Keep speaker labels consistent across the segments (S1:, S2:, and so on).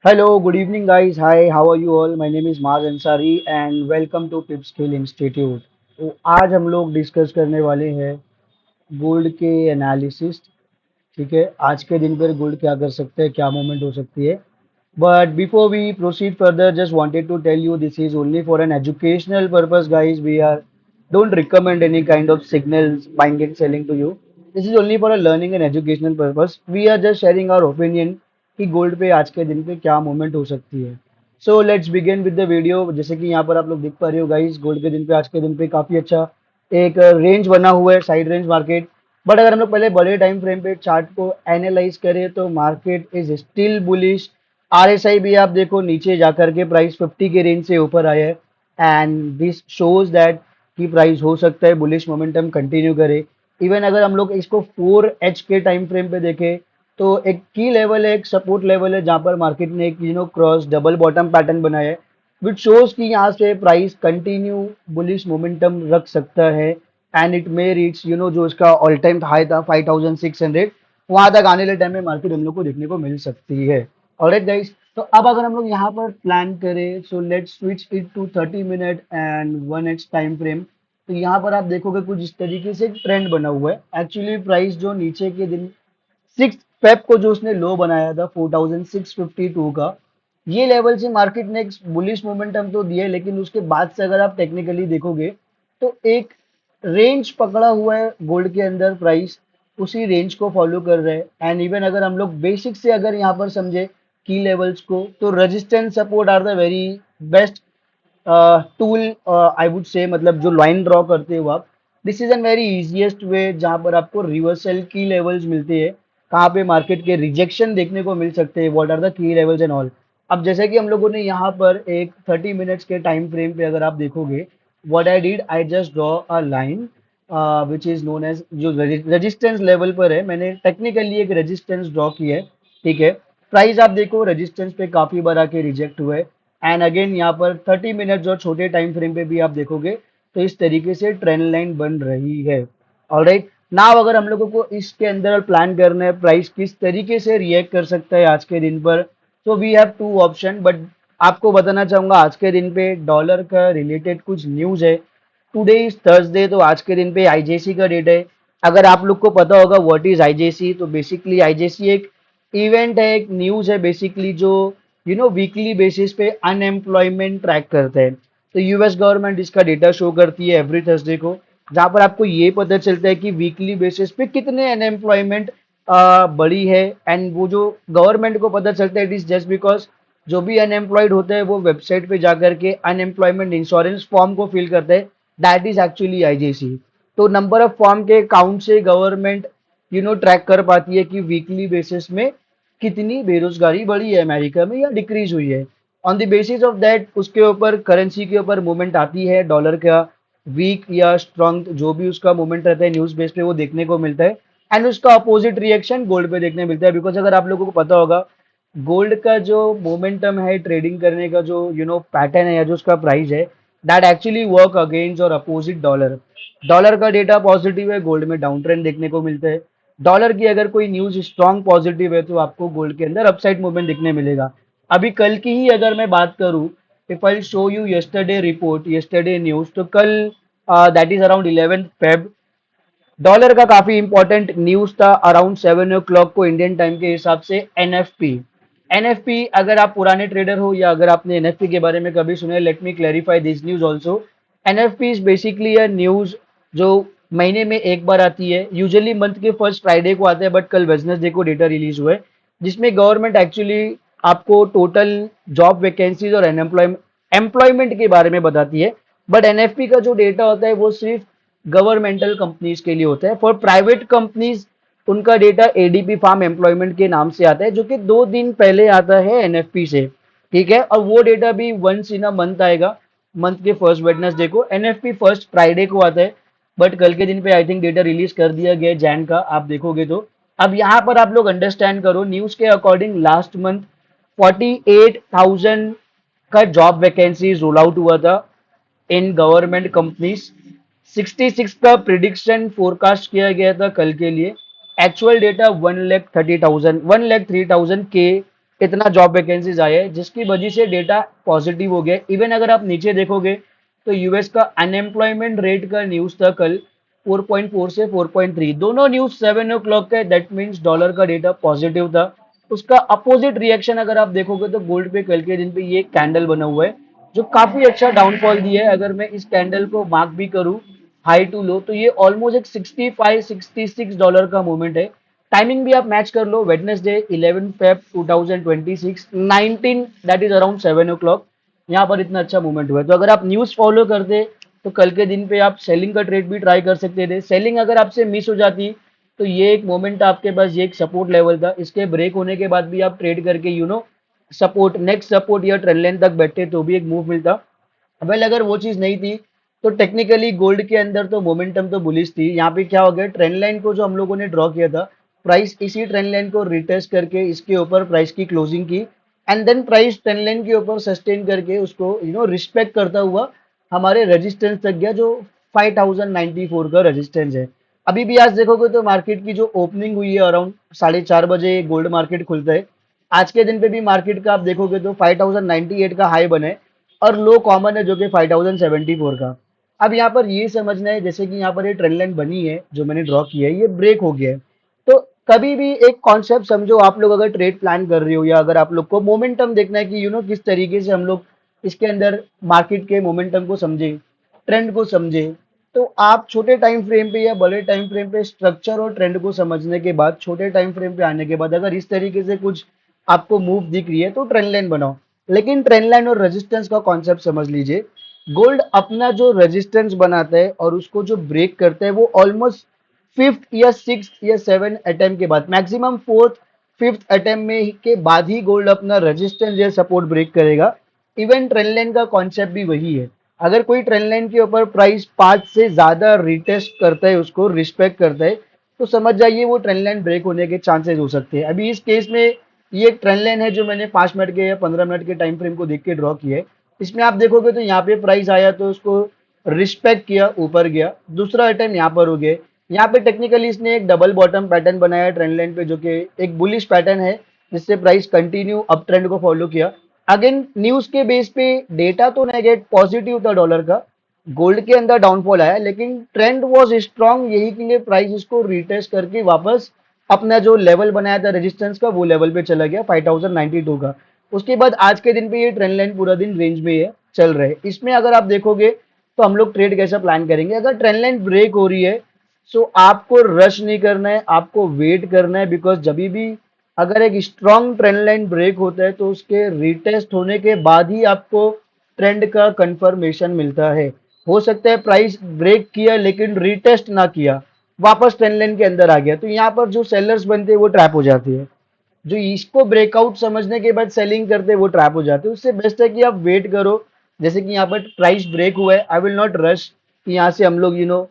S1: Hello, good evening, guys. Hi, how are you all? My name is Maz Ansari and welcome to Pip Skill Institute. तो आज हम लोग discuss करने वाले हैं गोल्ड के एनालिसिस। ठीक है, आज के दिन पर गोल्ड क्या कर सकते हैं, क्या मूवमेंट हो सकती है। But before we proceed further, just wanted to tell you this is only for an educational purpose, guys. We are don't recommend any kind of signals buying and selling to you. This is only for a learning and educational purpose. We are just sharing our opinion कि gold पे आज के दिन पे क्या movement हो सकती है। So let's begin with the video. जैसे कि यहाँ पर आप लोग देख पा रहे हो गाइस, गोल्ड के दिन पे आज के दिन पे काफी अच्छा एक रेंज बना हुआ है, साइड रेंज मार्केट। बट अगर हम लोग पहले बड़े टाइम फ्रेम पे चार्ट को एनालाइज करें तो market is still bullish. RSI भी आप देखो नीचे जाकर के प्राइस 50 के रेंज से ऊपर आया है एंड दिस शोज दैट कि प्राइस हो सकता है बुलिश मोमेंटम कंटिन्यू करे। इवन अगर हम लोग इसको 4H के टाइम फ्रेम पे देखें तो एक की लेवल है, एक सपोर्ट लेवल है जहां पर मार्केट ने एक क्रॉस डबल बॉटम पैटर्न बनाया है विच शोज कि यहाँ से प्राइस कंटिन्यू बुलिश मोमेंटम रख सकता है एंड इट मे रीच जो इसका ऑल टाइम हाई था 5600, वहां तक आने वाले टाइम में मार्केट हम लोग को देखने को मिल सकती है। ऑलराइट गाइस, तो अब अगर हम लोग यहाँ पर प्लान करें so let's switch it to 30 minute and 1H time frame. तो यहाँ पर आप देखोगे कुछ इस तरीके से एक ट्रेंड बना हुआ है। एक्चुअली प्राइस जो नीचे के दिन 6 फेब को जो उसने लो बनाया था 4652 का, ये लेवल से मार्केट ने एक बुलिश मोमेंटम तो दिया है, लेकिन उसके बाद से अगर आप टेक्निकली देखोगे तो एक रेंज पकड़ा हुआ है गोल्ड के अंदर। प्राइस उसी रेंज को फॉलो कर रहे हैं एंड इवन अगर हम लोग बेसिक से अगर यहाँ पर समझे की लेवल्स को तो resistance support are the very best tool I would say, मतलब जो लाइन ड्रॉ करते हो आप, this is an very easiest way जहां पर आपको रिवर्सल की लेवल्स मिलते हैं, कहाँ पे मार्केट के रिजेक्शन देखने को मिल सकते हैं, what are the key levels and all. अब जैसे कि हम लोगों ने यहाँ पर एक 30 मिनट्स के टाइम फ्रेम पे अगर आप देखोगे, what I did, I just draw a line which is known as, जो रेजिस्टेंस लेवल पर है, मैंने टेक्निकली एक रेजिस्टेंस ड्रॉ की है। ठीक है, प्राइस आप देखो रेजिस्टेंस पे काफी बार आके रिजेक्ट हुआ है एंड अगेन यहाँ पर 30 मिनट्स और छोटे टाइम फ्रेम पे भी आप देखोगे तो इस तरीके से ट्रेंड लाइन बन रही है। ऑलराइट, नाउ अगर हम लोगों को इसके अंदर प्लान करना है प्राइस किस तरीके से रिएक्ट कर सकता है आज के दिन पर, तो we have two option. But आपको बताना चाहूंगा आज के दिन पे डॉलर का रिलेटेड कुछ न्यूज है। टुडे इज थर्सडे, तो आज के दिन पे आईजेसी का डेट है। अगर आप लोग को पता होगा व्हाट इज आईजेसी, तो बेसिकली आईजेसी एक इवेंट है, एक न्यूज है बेसिकली, जो वीकली बेसिस पे अनएम्प्लॉयमेंट ट्रैक करते हैं। तो यूएस गवर्नमेंट इसका डेटा शो करती है एवरी थर्सडे को, जहां पर आपको ये पता चलता है कि वीकली बेसिस पे कितने अनएम्प्लॉयमेंट बढ़ी है। एंड वो जो गवर्नमेंट को पता चलता है इट इज जस्ट बिकॉज जो भी अनएम्प्लॉयड होता है वो वेबसाइट पे जाकर के अनएम्प्लॉयमेंट इंश्योरेंस फॉर्म को फिल करता है, दैट इज एक्चुअली आईजेसी। तो नंबर ऑफ फॉर्म के काउंट से गवर्नमेंट ट्रैक कर पाती है कि वीकली बेसिस में कितनी बेरोजगारी बढ़ी है अमेरिका में या डिक्रीज हुई है। On the basis of that उसके ऊपर करेंसी के ऊपर मूवमेंट आती है, डॉलर का वीक या स्ट्रॉन्ग जो भी उसका मूवमेंट रहता है न्यूज बेस पे वो देखने को मिलता है एंड उसका अपोजिट रिएक्शन गोल्ड पे देखने मिलता है। बिकॉज अगर आप लोगों को पता होगा गोल्ड का जो मोमेंटम है ट्रेडिंग करने का, जो पैटर्न है या जो उसका प्राइस है, दैट एक्चुअली वर्क अगेंस्ट और अपोजिट डॉलर। डॉलर का डेटा पॉजिटिव है, गोल्ड में डाउन ट्रेंड देखने को मिलता है। डॉलर की अगर कोई न्यूज स्ट्रांग पॉजिटिव है तो आपको गोल्ड के अंदर अपसाइड मूवमेंट दिखने मिलेगा। अभी कल की ही अगर मैं बात करूं, if I show you yesterday report, yesterday news, तो कल that is around 11 Feb, dollar का काफी इंपॉर्टेंट न्यूज था अराउंड 7 o'clock को इंडियन टाइम के हिसाब से। एनएफपी, एनएफपी अगर आप पुराने ट्रेडर हो या अगर आपने एनएफपी के बारे में कभी सुने, let me clarify this news also. NFP is basically a news जो महीने में एक बार आती है, यूजुअली मंथ के फर्स्ट फ्राइडे को आता है, बट कल वेडनेसडे को डेटा रिलीज हुआ है, जिसमें गवर्नमेंट एक्चुअली आपको टोटल जॉब वैकेंसीज और एम्प्लॉयमेंट के बारे में बताती है। बट एनएफपी का जो डेटा होता है वो सिर्फ गवर्नमेंटल कंपनीज के लिए होता है। फॉर प्राइवेट कंपनीज उनका डेटा एडीपी फार्म एम्प्लॉयमेंट के नाम से आता है, जो कि 2 दिन पहले आता है एनएफपी से। ठीक है, और वो डेटा भी वंस इन अ मंथ आएगा, मंथ के फर्स्ट वेडनेसडे को। एनएफपी फर्स्ट फ्राइडे को आता है, बट कल के दिन पे आई थिंक डेटा रिलीज कर दिया गया है जैन का, आप देखोगे तो। अब यहाँ पर आप लोग अंडरस्टैंड करो, न्यूज के अकॉर्डिंग लास्ट मंथ 48,000 का जॉब वैकेंसीज रोल आउट हुआ था इन गवर्नमेंट कंपनीज। 66 का प्रिडिक्शन फोरकास्ट किया गया था कल के लिए। एक्चुअल डेटा 1,30,000 1,03,000 के इतना जॉब वैकेंसीज आए हैं जिसकी वजह से डेटा पॉजिटिव हो गया। इवन अगर आप नीचे देखोगे तो यूएस का अनएम्प्लॉयमेंट रेट का न्यूज था कल 4.4 से 4.3, दोनों न्यूज 7 o'clock का, दैट मीन्स डॉलर का डेटा पॉजिटिव था। उसका अपोजिट रिएक्शन अगर आप देखोगे तो गोल्ड पे कल के दिन पे ये कैंडल बना हुआ है जो काफी अच्छा डाउनफॉल दिया है। अगर मैं इस कैंडल को मार्क भी करूं हाई टू लो तो ये ऑलमोस्ट एक 65-66 डॉलर का मूवमेंट है। टाइमिंग भी आप मैच कर लो, Wednesday 11 Feb 2026 19 that is around 7 o'clock, यहाँ पर इतना अच्छा मूवमेंट हुआ है। तो अगर आप न्यूज फॉलो करते तो कल के दिन पे आप सेलिंग का ट्रेड भी ट्राई कर सकते थे। सेलिंग अगर आपसे मिस हो जाती तो ये एक मोमेंट आपके पास, ये एक सपोर्ट लेवल था, इसके ब्रेक होने के बाद भी आप ट्रेड करके सपोर्ट, नेक्स्ट सपोर्ट या ट्रेंड लाइन तक बैठे तो भी एक मूव मिलता। वेल अगर वो चीज नहीं थी तो टेक्निकली गोल्ड के अंदर तो मोमेंटम तो बुलिश थी। यहाँ पे क्या हो गया, ट्रेंड लाइन को जो हम लोगों ने ड्रॉ किया था, प्राइस इसी ट्रेंड लाइन को रिटेस्ट करके इसके ऊपर प्राइस की क्लोजिंग की and then price trend line के ऊपर सस्टेन करके उसको रिस्पेक्ट करता हुआ हमारे रेजिस्टेंस तक गया जो 5094 का रेजिस्टेंस है। अभी भी आज देखोगे तो मार्केट की जो ओपनिंग हुई है अराउंड 4:30 बजे गोल्ड मार्केट खुलता है। आज के दिन पे भी मार्केट का आप देखोगे तो 5098 का हाई बना है और लो कॉमन है जो कि 5074 का। अब यहाँ पर ये समझना है, जैसे कि यहाँ पर ये ट्रेंड लाइन बनी है जो मैंने ड्रॉ किया है, ये ब्रेक हो गया है। तो कभी भी एक कॉन्सेप्ट समझो, आप लोग अगर ट्रेड प्लान कर रहे हो या अगर आप लोग को मोमेंटम देखना है कि किस तरीके से हम लोग इसके अंदर मार्केट के मोमेंटम को समझे, ट्रेंड को समझे, तो आप छोटे टाइम फ्रेम पे या बड़े टाइम फ्रेम पे स्ट्रक्चर और ट्रेंड को समझने के बाद, छोटे टाइम फ्रेम पे आने के बाद अगर इस तरीके से कुछ आपको मूव दिख रही है तो ट्रेंड लाइन बनाओ। लेकिन ट्रेंड लाइन और रेजिस्टेंस का कॉन्सेप्ट समझ लीजिए। गोल्ड अपना जो रेजिस्टेंस बनाता है और उसको जो ब्रेक करता है वो ऑलमोस्ट फिफ्थ या सिक्स या सेवन अटेम्प्ट के बाद, मैक्सिमम फोर्थ फिफ्थ अटेम्प्ट में के बाद ही गोल्ड अपना रेजिस्टेंस या सपोर्ट ब्रेक करेगा। इवन ट्रेंड लाइन का कॉन्सेप्ट भी वही है। अगर कोई ट्रेंड लाइन के ऊपर प्राइस 5 से ज्यादा रिटेस्ट करता है, उसको रिस्पेक्ट करता है, तो समझ जाइए वो ट्रेंड लाइन ब्रेक होने के चांसेस हो सकते हैं। अभी इस केस में ये एक ट्रेंड लाइन है जो मैंने 5 मिनट के या 15 मिनट के टाइम फ्रेम को देख के ड्रॉ किया है। इसमें आप देखोगे तो यहाँ पे प्राइस आया तो उसको रिस्पेक्ट किया, ऊपर गया, दूसरा अटेम्प्ट यहाँ पर हो गया। यहाँ पे टेक्निकली इसने एक डबल बॉटम पैटर्न बनाया ट्रेंड लाइन पे जो कि एक बुलिश पैटर्न है, जिससे प्राइस कंटिन्यू अप ट्रेंड को फॉलो किया। अगेन न्यूज के बेस पे डेटा तो नेगेट पॉजिटिव था डॉलर का, गोल्ड के अंदर डाउनफॉल आया लेकिन ट्रेंड वाज स्ट्रांग, यही के लिए प्राइस इसको रिटेस्ट करके वापस अपना जो लेवल बनाया था रेजिस्टेंस का वो लेवल पे चला गया 5092 का। उसके बाद आज के दिन पे ये ट्रेंड लाइन पूरा दिन रेंज में है, चल रहे। इसमें अगर आप देखोगे तो हम लोग ट्रेड कैसा प्लान करेंगे, अगर ट्रेंड लाइन ब्रेक हो रही है सो आपको रश नहीं करना है, आपको वेट करना है। बिकॉज जब भी अगर एक स्ट्रॉन्ग ट्रेंड लाइन ब्रेक होता है तो उसके रिटेस्ट होने के बाद ही आपको ट्रेंड का कंफर्मेशन मिलता है। हो सकता है प्राइस ब्रेक किया लेकिन रिटेस्ट ना किया, वापस ट्रेंड लाइन के अंदर आ गया, तो यहाँ पर जो सेलर्स बनते हैं वो ट्रैप हो जाती है। जो इसको ब्रेकआउट समझने के बाद सेलिंग करते हैं वो ट्रैप हो जाते हैं। उससे बेस्ट है कि आप वेट करो। जैसे कि यहाँ पर प्राइस ब्रेक हुआ है, आई विल नॉट रश कि यहाँ से हम लोग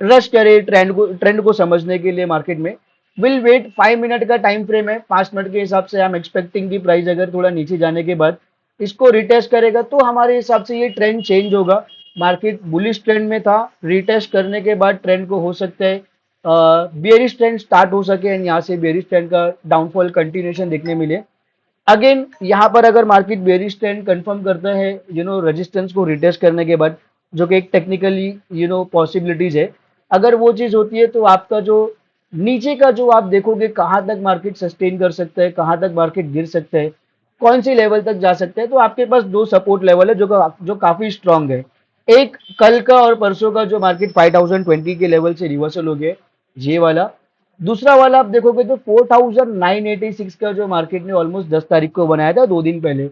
S1: रश करें ट्रेंड को समझने के लिए मार्केट में। विल वेट, 5 मिनट का टाइम फ्रेम है, 5 मिनट के हिसाब से आई एम एक्सपेक्टिंग की प्राइस अगर थोड़ा नीचे जाने के बाद इसको रिटेस्ट करेगा तो हमारे हिसाब से ये ट्रेंड चेंज होगा। मार्केट बुलिश ट्रेंड में था, रिटेस्ट करने के बाद ट्रेंड को हो सकता है बेयरिश ट्रेंड स्टार्ट हो सके एंड यहाँ से बेयरिश ट्रेंड का डाउनफॉल कंटिन्यूएशन देखने मिले। अगेन यहाँ पर अगर मार्केट बेयरिश ट्रेंड कंफर्म करता है रेजिस्टेंस को रिटेस्ट करने के बाद, जो कि एक टेक्निकली पॉसिबिलिटीज है, अगर वो चीज होती है तो आपका जो नीचे का जो आप देखोगे कहाँ तक मार्केट सस्टेन कर सकता है, कहाँ तक मार्केट गिर सकता है, कौन सी लेवल तक जा सकता है, तो आपके पास दो सपोर्ट लेवल है जो काफी स्ट्रांग है। एक कल का और परसों का जो मार्केट 5020 के लेवल से रिवर्सल हो गया, ये वाला। दूसरा वाला आप देखोगे तो 4986 का जो मार्केट ने ऑलमोस्ट 10 तारीख को बनाया था 2 दिन पहले।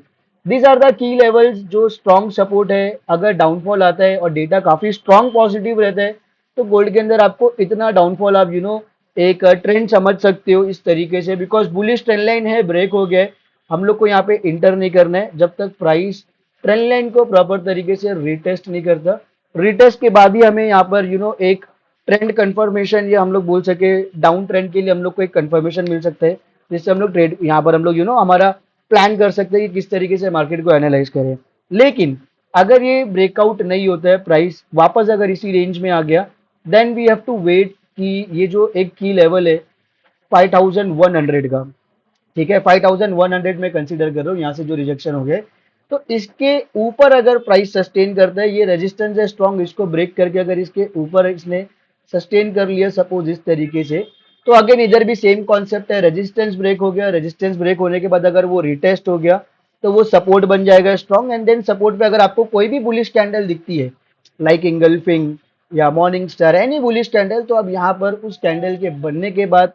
S1: These are the key levels जो स्ट्रॉन्ग सपोर्ट है। अगर डाउनफॉल आता है और डेटा काफी स्ट्रॉन्ग पॉजिटिव रहता है तो गोल्ड के अंदर आपको इतना डाउनफॉल आप एक ट्रेंड समझ सकते हो इस तरीके से। बिकॉज बुलिश ट्रेंड लाइन है, ब्रेक हो गया है, हम लोग को यहाँ पे इंटर नहीं करना है जब तक प्राइस ट्रेंड लाइन को प्रॉपर तरीके से रिटेस्ट नहीं करता। रिटेस्ट के बाद ही हमें यहाँ पर एक ट्रेंड कंफर्मेशन, या हम लोग बोल सके डाउन ट्रेंड के लिए हम लोग को एक कंफर्मेशन मिल सकता है, जिससे हम लोग ट्रेड यहाँ पर हम लोग हमारा प्लान कर सकते हैं कि किस तरीके से मार्केट को एनालाइज करें। लेकिन अगर ये ब्रेकआउट नहीं होता है, प्राइस वापस अगर इसी रेंज में आ गया, then we have to wait कि ये जो एक की लेवल है 5100 का, ठीक है, 5100 में कंसीडर कर रहा हूँ, यहाँ से जो रिजेक्शन हो गए। तो इसके ऊपर अगर प्राइस सस्टेन करता है, ये रेजिस्टेंस है स्ट्रॉन्ग, इसको ब्रेक करके अगर इसके ऊपर इसने सस्टेन कर लिया सपोज इस तरीके से, तो अगेन इधर भी सेम कॉन्सेप्ट है, रेजिस्टेंस ब्रेक हो गया, रेजिस्टेंस ब्रेक होने के बाद अगर वो रिटेस्ट हो गया तो वो सपोर्ट बन जाएगा स्ट्रॉन्ग, एंड देन सपोर्ट पे अगर आपको कोई भी बुलिश कैंडल दिखती है लाइक इंगल्फिंग या morning star any bullish candle, तो अब यहाँ पर उस कैंडल के बनने के बाद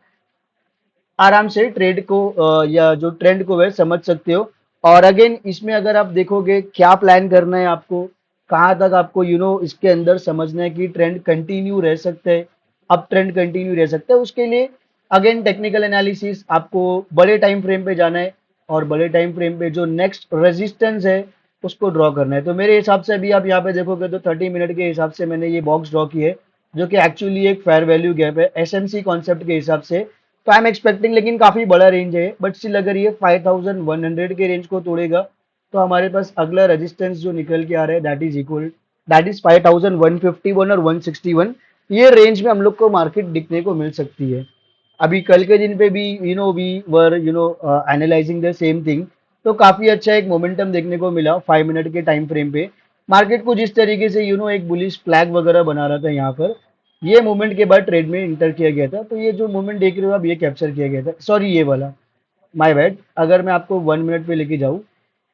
S1: आराम से ट्रेड को या जो ट्रेंड को वह समझ सकते हो। और अगेन इसमें अगर आप देखोगे क्या प्लान करना है आपको, कहाँ तक आपको इसके अंदर समझना है कि ट्रेंड कंटिन्यू रह सकता है, अप ट्रेंड कंटिन्यू रह सकता है, उसके लिए अगेन टेक्निकल एनालिसिस आपको बड़े टाइम फ्रेम पे जाना है, और बड़े टाइम फ्रेम पे जो नेक्स्ट रेजिस्टेंस है उसको ड्रॉ करना है। तो मेरे हिसाब से अभी आप यहाँ पे देखोगे तो 30 मिनट के हिसाब से मैंने ये बॉक्स ड्रॉ की है, जो कि एक्चुअली एक फेयर वैल्यू गैप है एसएमसी कॉन्सेप्ट के हिसाब से। तो आई एम एक्सपेक्टिंग, लेकिन काफी बड़ा रेंज है, बट स्टिल अगर ये 5100 के रेंज को तोड़ेगा तो हमारे पास अगला रेजिस्टेंस जो निकल के आ रहा है दैट इज 5151 और 161। ये रेंज में हम लोग को मार्केट दिखने को मिल सकती है। अभी कल के दिन पे भी we were analysing the same thing, तो काफी अच्छा एक मोमेंटम देखने को मिला 5 मिनट के टाइम फ्रेम पे। मार्केट को जिस तरीके से एक बुलिश फ्लैग वगैरह बना रहा था यहाँ पर, ये मूवमेंट के बाद ट्रेड में इंटर किया गया था। तो ये जो मूवमेंट देख रहे हो आप, ये कैप्चर किया गया था, सॉरी ये वाला, माय बैड। अगर मैं आपको 1 मिनट पे लेके जाऊँ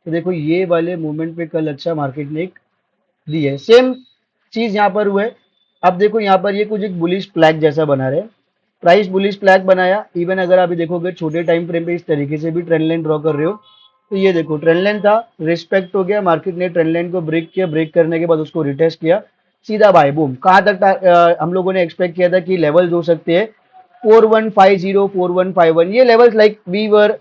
S1: तो देखो ये वाले मूवमेंट पे कल अच्छा मार्केट ने एक दी है, सेम चीज यहाँ पर हुआ है। अब देखो यहाँ पर ये कुछ एक बुलिश फ्लैग जैसा बना रहे, प्राइस बुलिश फ्लैग बनाया, इवन अगर अभी देखोगे छोटे टाइम फ्रेम पे इस तरीके से भी ट्रेंड लाइन ड्रॉ कर रहे हो, तो ये देखो ट्रेंड लाइन था, रिस्पेक्ट हो गया, मार्केट ने ट्रेंड लाइन को ब्रेक किया, ब्रेक करने के बाद उसको रिटेस्ट किया, सीधा बाय बूम। कहाँ तक हम लोगों ने एक्सपेक्ट किया था कि लेवल्स हो सकते हैं 4150 4151, ये लेवल्स लाइक वी वर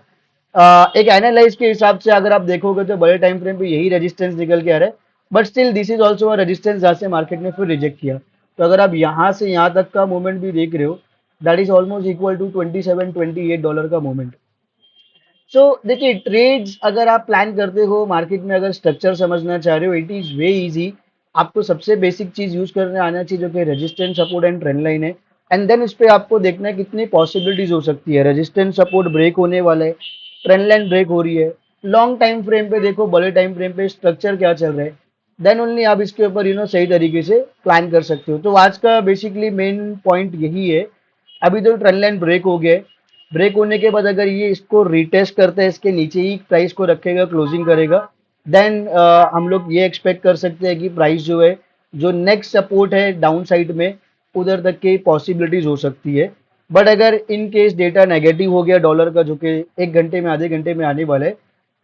S1: एक एनालाइज के हिसाब से अगर आप देखोगे तो बड़े टाइम फ्रेम पे यही रेजिस्टेंस निकल के आ रहा है, but still this is also resistance जहाँ से मार्केट ने फिर रिजेक्ट किया। तो अगर आप यहाँ से यहाँ तक का मूवमेंट भी देख रहे हो, that is almost equal to $27-28 का मूवमेंट। सो देखिए, ट्रेड्स अगर आप प्लान करते हो मार्केट में, अगर स्ट्रक्चर समझना चाह रहे हो, इट इज वे इजी। आपको सबसे बेसिक चीज यूज करने आना चाहिए, जो कि resistance support and trend line है, एंड देन उस पर आपको देखना है कितनी पॉसिबिलिटीज हो सकती है। रेजिस्टेंस सपोर्ट ब्रेक होने वाला है, ट्रेंड लाइन ब्रेक हो रही है, लॉन्ग टाइम फ्रेम पे देखो, बड़े टाइम फ्रेम पे स्ट्रक्चर क्या चल रहा है, देन ओनली आप इसके ऊपर सही तरीके से प्लान कर सकते हो। तो आज का बेसिकली मेन पॉइंट यही है। अभी तो ट्रेंड लाइन ब्रेक हो गया है, ब्रेक होने के बाद अगर ये इसको रिटेस्ट करता है, इसके नीचे ही प्राइस को रखेगा, क्लोजिंग करेगा, देन हम लोग ये एक्सपेक्ट कर सकते हैं कि प्राइस जो है, जो नेक्स्ट सपोर्ट है डाउन साइड में, उधर तक की पॉसिबिलिटीज हो सकती है। बट अगर इन केस डेटा नेगेटिव हो गया डॉलर का, जो कि 1 घंटे में आधे घंटे में आने वाला है,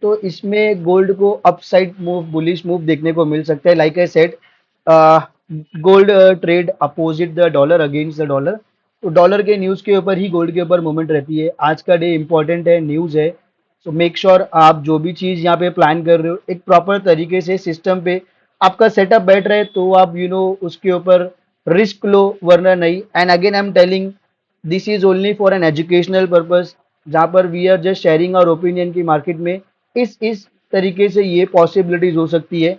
S1: तो इसमें गोल्ड को अपसाइड मूव, बुलिश मूव देखने को मिल सकता है। Like I said, gold trade opposite the dollar, against the dollar. तो डॉलर के न्यूज़ के ऊपर ही गोल्ड के ऊपर मूवमेंट रहती है। आज का डे इंपॉर्टेंट है, न्यूज़ है। सो मेक श्योर आप जो भी चीज़ यहाँ पे प्लान कर रहे हो, एक प्रॉपर तरीके से सिस्टम पे आपका सेटअप बैठ रहे, तो आप उसके ऊपर रिस्क लो, वरना नहीं। And again I am telling, this is only for an educational purpose, जहाँ पर we are just sharing our opinion की मार्केट में इस तरीके से ये पॉसिबिलिटीज हो सकती है।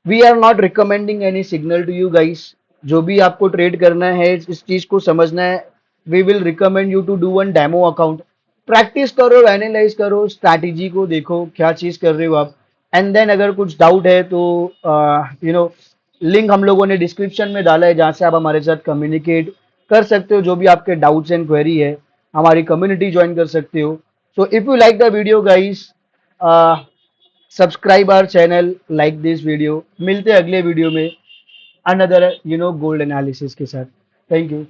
S1: We are not recommending any signal to you guys. जो भी आपको ट्रेड करना है, इस चीज को समझना है, we will recommend you to do one demo account. Practice करो, एनालाइज करो, स्ट्रैटेजी को देखो क्या चीज कर रहे हो आप, एंड देन अगर कुछ डाउट है तो लिंक हम लोगों ने डिस्क्रिप्शन में डाला है, जहाँ से आप हमारे साथ कम्युनिकेट कर सकते हो, जो भी आपके डाउट्स एंड क्वेरी है, हमारी कम्युनिटी ज्वाइन कर सकते हो। So if you like the video guys, subscribe our channel, like this video. मिलते हैं अगले वीडियो में अनदर गोल्ड एनालिसिस के साथ। Thank you.